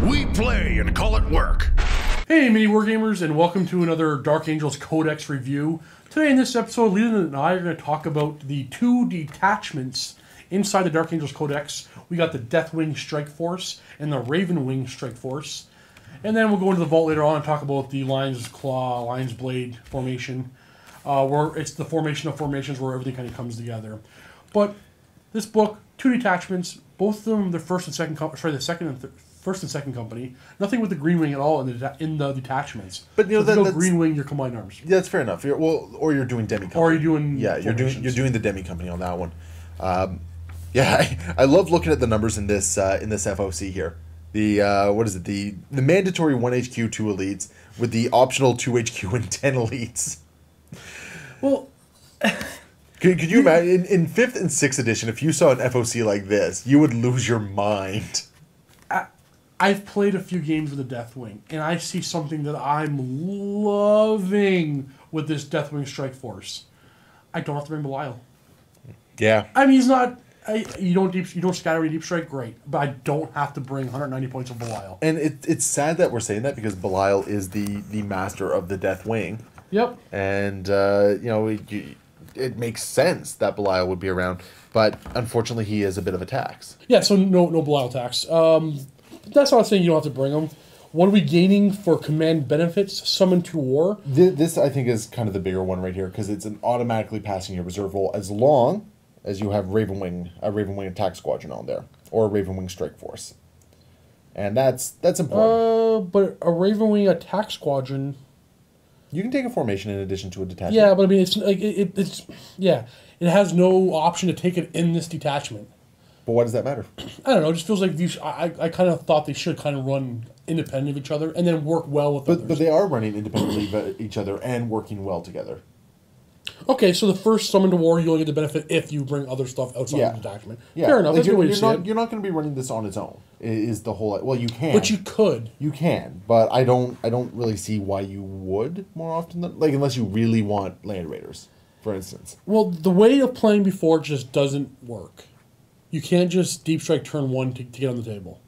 We play and call it work. Hey, MiniWarGamers, and welcome to another Dark Angels Codex review. Today in this episode, Leland and I are going to talk about the two detachments inside the Dark Angels Codex. We got the Deathwing Strike Force and the Ravenwing Strike Force. And then we'll go into the vault later on and talk about the Lion's Claw, Lion's Blade formation, where it's the formation of formations where everything kind of comes together. But this book, two detachments, both of them the first and second company. Nothing with the Green Wing at all in the detachments. But you know, so that's Green Wing, your combined arms. Yeah, that's fair enough. Or you're doing demi company. Or you're doing you're doing the demi company on that one. I love looking at the numbers in this FOC here. The what is it? The mandatory 1 HQ 2 elites with the optional 2 HQ and 10 elites. Well, could you imagine in 5th and 6th edition if you saw an FOC like this, you would lose your mind. I've played a few games with the Deathwing, and I see something that I'm loving with this Deathwing Strike Force. I don't have to bring Belial. Yeah. I mean, he's not. You don't scatter any deep strike, great, but I don't have to bring 190 points of Belial. And it's sad that we're saying that because Belial is the master of the Deathwing. Yep. And it makes sense that Belial would be around, but unfortunately he is a bit of a tax. Yeah. So no Belial tax. That's not saying you don't have to bring them. What are we gaining for command benefits? Summon to war. This I think is kind of the bigger one right here because it's an automatically passing your reserve roll as long as you have a Ravenwing attack squadron on there, or a Ravenwing Strike Force, and that's important. But a Ravenwing attack squadron, you can take a formation in addition to a detachment. Yeah, but I mean, it's like it has no option to take it in this detachment. But why does that matter? I don't know. It just feels like these. I kind of thought they should kind of run independent of each other and then work well with others. But they are running independently of each other and working well together. Okay, so the first summon to war, you only get the benefit if you bring other stuff outside the detachment. Yeah. Fair enough. Like That's you're not going to be running this on its own. Is the whole you can, but you could. You can, but I don't really see why you would more often than unless you really want Land Raiders, for instance. Well, the way of playing before just doesn't work. You can't just deep strike turn 1 to get on the table.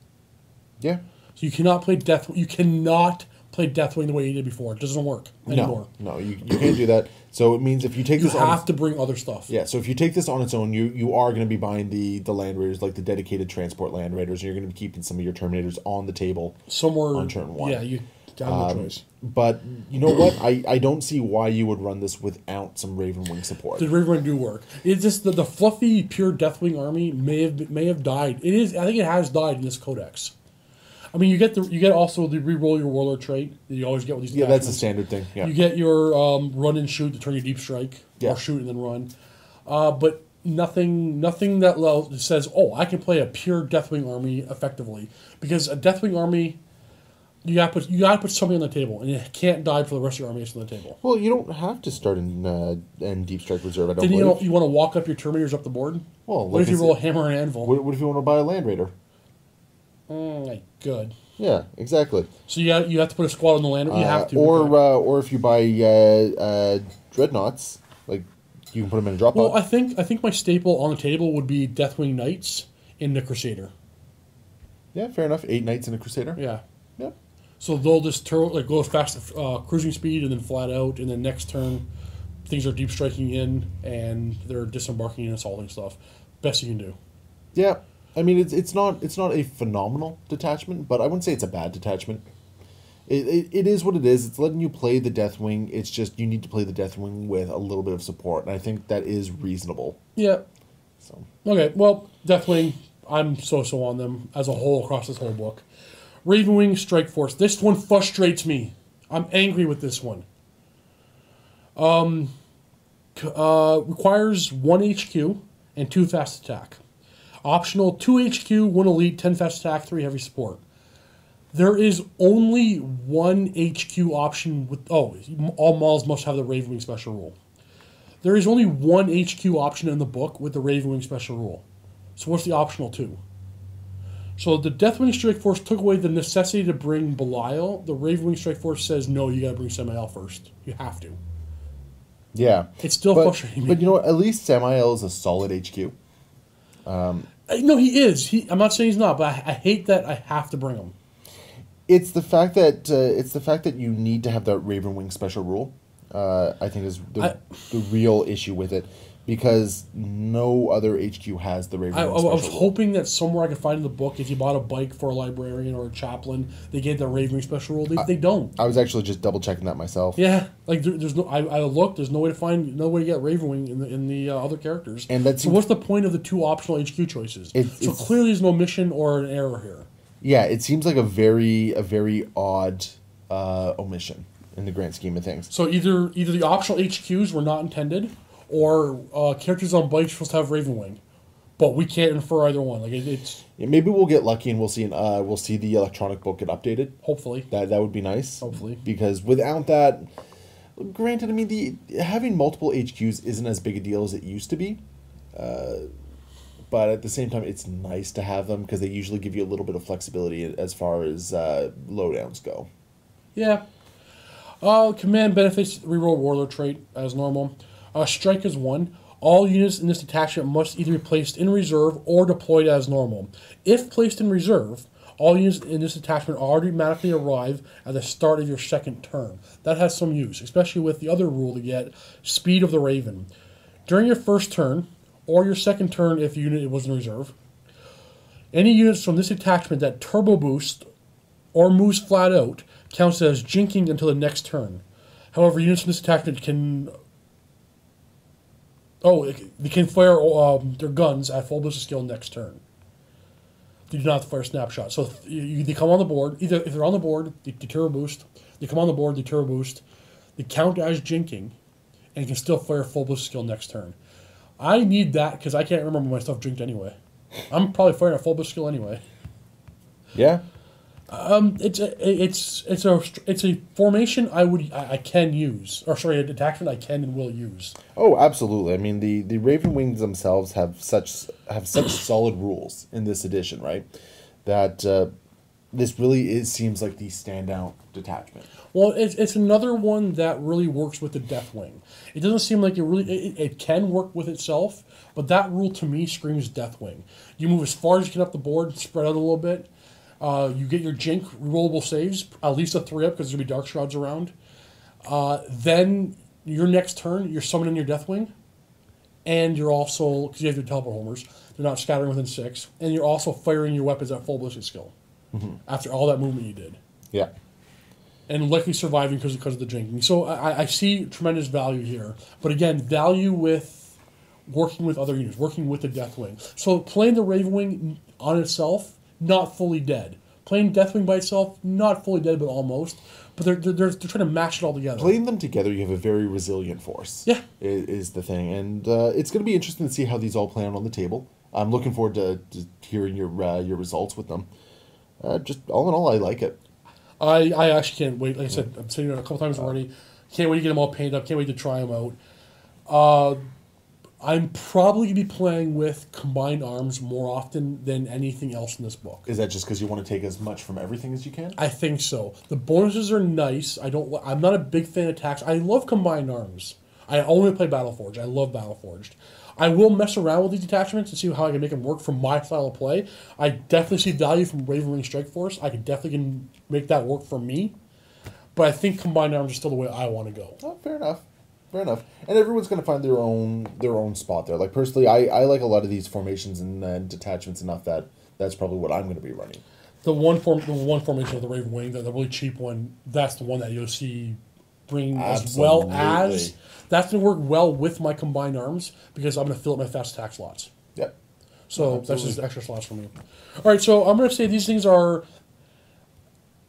Yeah. So you cannot play You cannot play Deathwing the way you did before. It doesn't work anymore. No, you can't do that. So it means if you take this you have to bring other stuff. Yeah, so if you take this on its own, you are going to be buying the Land Raiders, like the dedicated transport Land Raiders, and you're going to be keeping some of your Terminators on the table somewhere on turn 1. Yeah, you have no choice. But you know what? I don't see why you would run this without some Ravenwing support. The Ravenwing do work. It's just the fluffy pure Deathwing army may have died. It is. I think it has died in this codex. I mean, you get also the reroll your warlord trait that you always get with these. Yeah, that's a standard thing. Yeah. You get your run and shoot to turn your deep strike, or shoot and then run. But nothing that says, oh, I can play a pure Deathwing army effectively, because a Deathwing army, you got to put something on the table, and it can't die for the rest of your army that's on the table. Well, you don't have to start in deep strike reserve. I don't. Then you want to walk up your Terminators up the board. Well, what if you roll a hammer and anvil? What if you want to buy a Land Raider? Good. Yeah, exactly. So you have to put a squad on the land. You have to. Or if you buy dreadnoughts, like you can put them in a drop pod. Well, I think my staple on the table would be Deathwing Knights in the Crusader. Yeah, fair enough. 8 Knights in a Crusader. Yeah. Yeah. So they'll just go as fast cruising speed and then flat out, and then next turn things are deep striking in and they're disembarking and assaulting stuff. Best you can do. Yeah. I mean, it's not a phenomenal detachment, but I wouldn't say it's a bad detachment. It is what it is. It's letting you play the Deathwing. It's just you need to play the Deathwing with a little bit of support, and I think that is reasonable. Yeah. So okay, well, Deathwing, I'm so on them as a whole across this whole book. Ravenwing Strike Force. This one frustrates me. I'm angry with this one. Requires 1 HQ and 2 fast attack. Optional 2 HQ, 1 elite, 10 fast attack, 3 heavy support. There is only 1 HQ option with... Oh, all models must have the Ravenwing special rule. There is only 1 HQ option in the book with the Ravenwing special rule. So what's the optional 2? So the Deathwing Strike Force took away the necessity to bring Belial. The Ravenwing Strike Force says, no, you got to bring Samael first. You have to. Yeah. It's still frustrating me. But you know what? At least Samael is a solid HQ. No, he is. I'm not saying he's not, but I hate that I have to bring him. It's the fact that you need to have that Ravenwing special rule. I think is the real issue with it, because no other HQ has the Ravenwing special rule. I was hoping that somewhere I could find in the book, if you bought a bike for a librarian or a chaplain, they gave the Ravenwing special rule. They don't. I was actually just double checking that myself. Yeah, like there's no. I looked. There's no way to get Ravenwing in the other characters. And that's, so what's the point of the 2 optional HQ choices? So clearly there's no mission or an error here. Yeah, it seems like a very odd omission in the grand scheme of things. So either the optional HQs were not intended, or characters on bikes supposed to have Ravenwing, but we can't infer either one. Like it's maybe we'll get lucky and we'll see the electronic book get updated. Hopefully, that would be nice. Hopefully, because without that, granted, I mean having multiple HQs isn't as big a deal as it used to be. But at the same time, it's nice to have them because they usually give you a little bit of flexibility as far as lowdowns go. Yeah. Command benefits reroll warlord trait as normal. Strike is 1. All units in this detachment must either be placed in reserve or deployed as normal. If placed in reserve, all units in this detachment automatically arrive at the start of your second turn. That has some use, especially with the other rule to get Speed of the Raven. During your first turn, or your second turn if the unit was in reserve, any units from this detachment that turbo boost or moves flat out counts as jinking until the next turn. However, units from this detachment can fire their guns at full ballistic skill next turn. They do not have to fire snapshot. So they come on the board. Either if they're on the board, they turbo boost. They come on the board, they turbo boost. They count as jinking, and can still fire full ballistic skill next turn. I need that because I can't remember my stuff jinked anyway. I'm probably firing a full ballistic skill anyway. Yeah. It's a formation I can use, or sorry, a detachment I can and will use. Oh, absolutely. I mean, the Ravenwings themselves have such solid rules in this edition, right? That this really seems like the standout detachment. Well, it's another one that really works with the Deathwing. It doesn't seem like it can work with itself, but that rule to me screams Deathwing. You move as far as you can up the board, spread out a little bit. You get your Jink rerollable saves, at least a 3-up because there's going to be Dark Shrouds around. Then your next turn, you're summoning your Deathwing, and you're also, because you have your teleport homers, they're not scattering within 6, and you're also firing your weapons at full ballistic skill after all that movement you did. Yeah. And likely surviving because of the jinking. So I see tremendous value here. But again, value with working with other units, working with the Deathwing. So playing the Ravenwing on itself, not fully dead. Playing Deathwing by itself, not fully dead, but almost. But they're trying to mash it all together. Playing them together, you have a very resilient force. Yeah. Is the thing. And it's going to be interesting to see how these all play out on the table. I'm looking forward to hearing your results with them. Just all in all, I like it. I actually can't wait. Like I said, I've seen it a couple times already. Can't wait to get them all painted up. Can't wait to try them out. I'm probably going to be playing with combined arms more often than anything else in this book. Is that just because you want to take as much from everything as you can? I think so. The bonuses are nice. I'm not a big fan of attacks. I love combined arms. I only play Battleforged. I love Battleforged. I will mess around with these detachments and see how I can make them work for my style of play. I definitely see value from Ravenwing Strike Force. I can definitely make that work for me. But I think combined arms are still the way I want to go. Oh, fair enough. Fair enough. And everyone's going to find their own spot there. Like, personally, I like a lot of these formations and detachments enough that that's probably what I'm going to be running. The one formation of the Ravenwing, the really cheap one, that's the one that you'll see bring as well as... That's going to work well with my combined arms because I'm going to fill up my fast attack slots. Yep. So that's just extra slots for me. All right, so I'm going to say these things are...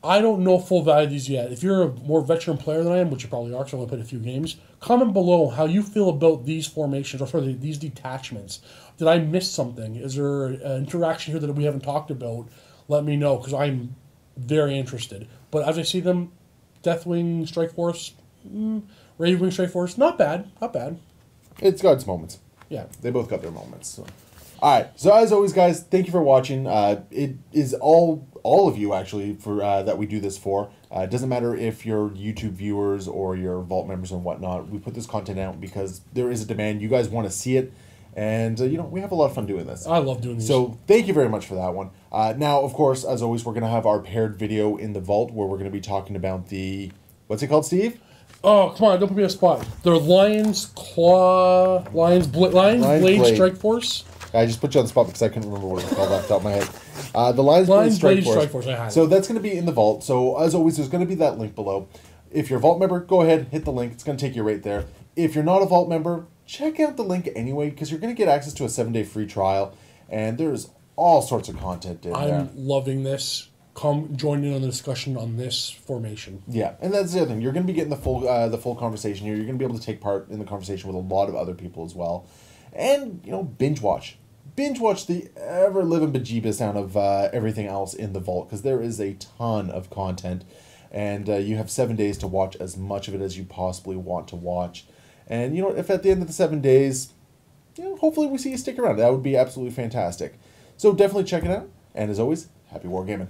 I don't know full value of these yet. If you're a more veteran player than I am, which you probably are, because I've only played a few games, comment below how you feel about these formations, or sorry, these detachments. Did I miss something? Is there an interaction here that we haven't talked about? Let me know, because I'm very interested. But as I see them, Deathwing Strike Force, Ravenwing Strike Force, not bad, not bad. It's got its moments. Yeah. They both got their moments. So. All right. So as always, guys, thank you for watching. It is all of you actually for that we do this for. It doesn't matter if you're YouTube viewers or your Vault members and whatnot. We put this content out because there is a demand. You guys want to see it, And, we have a lot of fun doing this. I love doing these. So thank you very much for that one. Now, of course, as always, we're going to have our paired video in the vault where we're going to be talking about the... What's it called, Steve? Oh, come on, don't put me on the spot. They're Lions Blade Strike Force. I just put you on the spot because I couldn't remember what it was called off the top of my head. The Lions Blade Strike Force. So that's going to be in the vault. So as always, there's going to be that link below. If you're a vault member, go ahead, hit the link. It's going to take you right there. If you're not a vault member, check out the link anyway because you're going to get access to a 7-day free trial. And there's all sorts of content in there. I'm loving this. Come join in on the discussion on this formation. Yeah, and that's the other thing. You're going to be getting the full conversation here. You're going to be able to take part in the conversation with a lot of other people as well. And, binge watch. Binge watch the ever-living bejeebus out of everything else in the vault because there is a ton of content. And you have 7 days to watch as much of it as you possibly want to watch. And, if at the end of the 7 days, hopefully we see you stick around. That would be absolutely fantastic. So definitely check it out. And as always, happy wargaming.